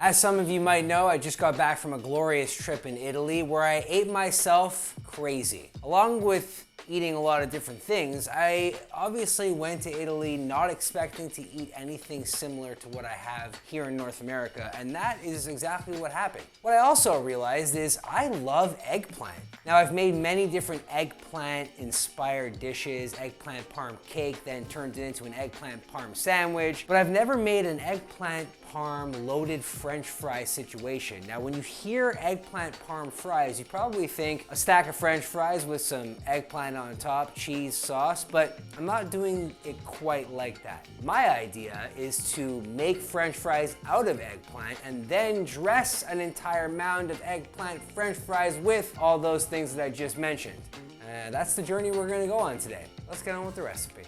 As some of you might know, I just got back from a glorious trip in Italy where I ate myself crazy. Along with eating a lot of different things, I obviously went to Italy not expecting to eat anything similar to what I have here in North America, and that is exactly what happened. What I also realized is I love eggplant. Now, I've made many different eggplant-inspired dishes, eggplant parm cake, then turned it into an eggplant parm sandwich, but I've never made an eggplant parm loaded French fry situation. Now, when you hear eggplant parm fries, you probably think a stack of French fries with some eggplant on top, cheese, sauce, but I'm not doing it quite like that. My idea is to make French fries out of eggplant and then dress an entire mound of eggplant French fries with all those things that I just mentioned. That's the journey we're gonna go on today. Let's get on with the recipe.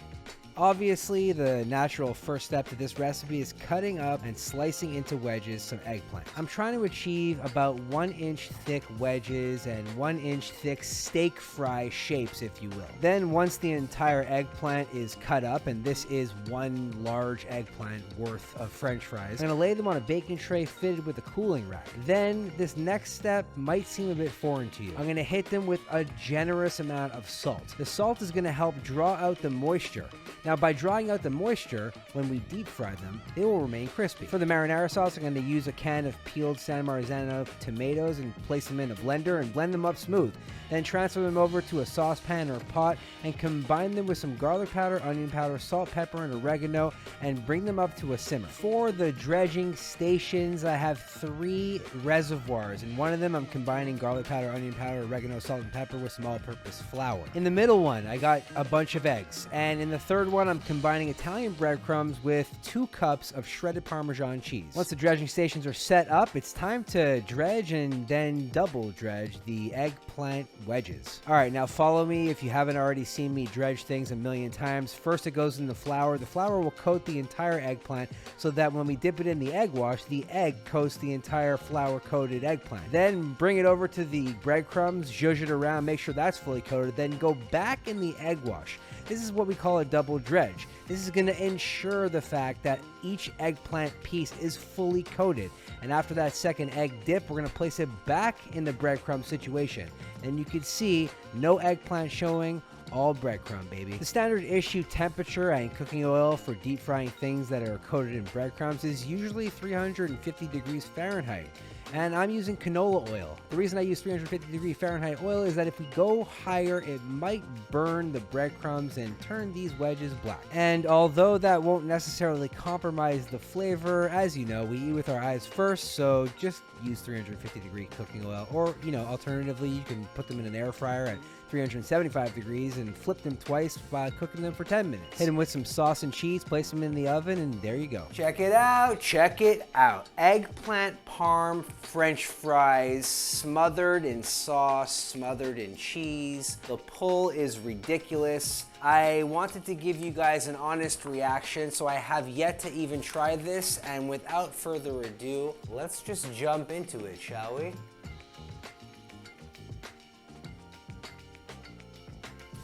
Obviously, the natural first step to this recipe is cutting up and slicing into wedges some eggplant. I'm trying to achieve about 1-inch thick wedges and 1-inch thick steak fry shapes, if you will. Then once the entire eggplant is cut up, and this is one large eggplant worth of French fries, I'm gonna lay them on a baking tray fitted with a cooling rack. Then this next step might seem a bit foreign to you. I'm gonna hit them with a generous amount of salt. The salt is gonna help draw out the moisture. Now, by drawing out the moisture, when we deep fry them, they will remain crispy. For the marinara sauce, I'm going to use a can of peeled San Marzano tomatoes and place them in a blender and blend them up smooth. Then transfer them over to a saucepan or pot and combine them with some garlic powder, onion powder, salt, pepper, and oregano and bring them up to a simmer. For the dredging stations, I have 3 reservoirs. In one of them, I'm combining garlic powder, onion powder, oregano, salt, and pepper with some all-purpose flour. In the middle one, I got a bunch of eggs. And in the third one, I'm combining Italian breadcrumbs with 2 cups of shredded Parmesan cheese. Once the dredging stations are set up, it's time to dredge and then double dredge the eggplant wedges. All right, now follow me if you haven't already seen me dredge things a million times. First, it goes in the flour. The flour will coat the entire eggplant so that when we dip it in the egg wash, the egg coats the entire flour-coated eggplant. Then bring it over to the breadcrumbs, zhuzh it around, make sure that's fully coated, then go back in the egg wash. This is what we call a double dredge. This is going to ensure the fact that each eggplant piece is fully coated. And after that second egg dip, we're going to place it back in the breadcrumb situation. And you can see no eggplant showing, all breadcrumb, baby. The standard issue temperature and cooking oil for deep frying things that are coated in breadcrumbs is usually 350 degrees Fahrenheit. And I'm using canola oil. The reason I use 350 degree Fahrenheit oil is that if we go higher, it might burn the breadcrumbs and turn these wedges black. And although that won't necessarily compromise the flavor, as you know, we eat with our eyes first, so just use 350 degree cooking oil. Or, alternatively, you can put them in an air fryer at 375 degrees and flip them twice by cooking them for 10 minutes. Hit them with some sauce and cheese, place them in the oven, and there you go. Check it out, check it out. Eggplant parm French fries, smothered in sauce, smothered in cheese. The pull is ridiculous. I wanted to give you guys an honest reaction, so I have yet to even try this, and without further ado, let's just jump into it, shall we?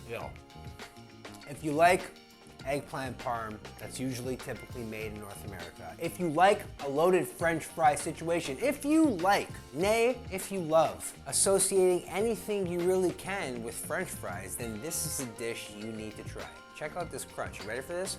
Yo, if you like eggplant parm, that's usually typically made in North America. If you like a loaded French fry situation, if you like, nay, if you love, associating anything you really can with French fries, then this is a dish you need to try. Check out this crunch. You ready for this?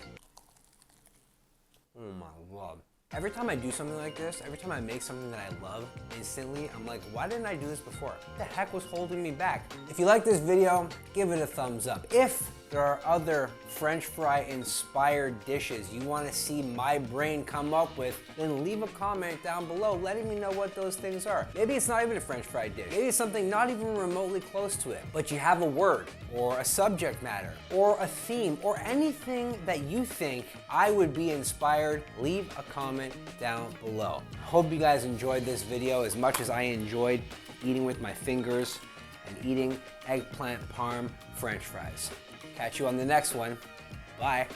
Oh my God. Every time I do something like this, every time I make something that I love, instantly, I'm like, why didn't I do this before? What the heck was holding me back? If you like this video, give it a thumbs up. If there are other French fry inspired dishes you want to see my brain come up with, then leave a comment down below letting me know what those things are. Maybe it's not even a French fry dish. Maybe it's something not even remotely close to it, but you have a word or a subject matter or a theme or anything that you think I would be inspired, leave a comment down below. Hope you guys enjoyed this video as much as I enjoyed eating with my fingers and eating eggplant parm French fries. Catch you on the next one. Bye.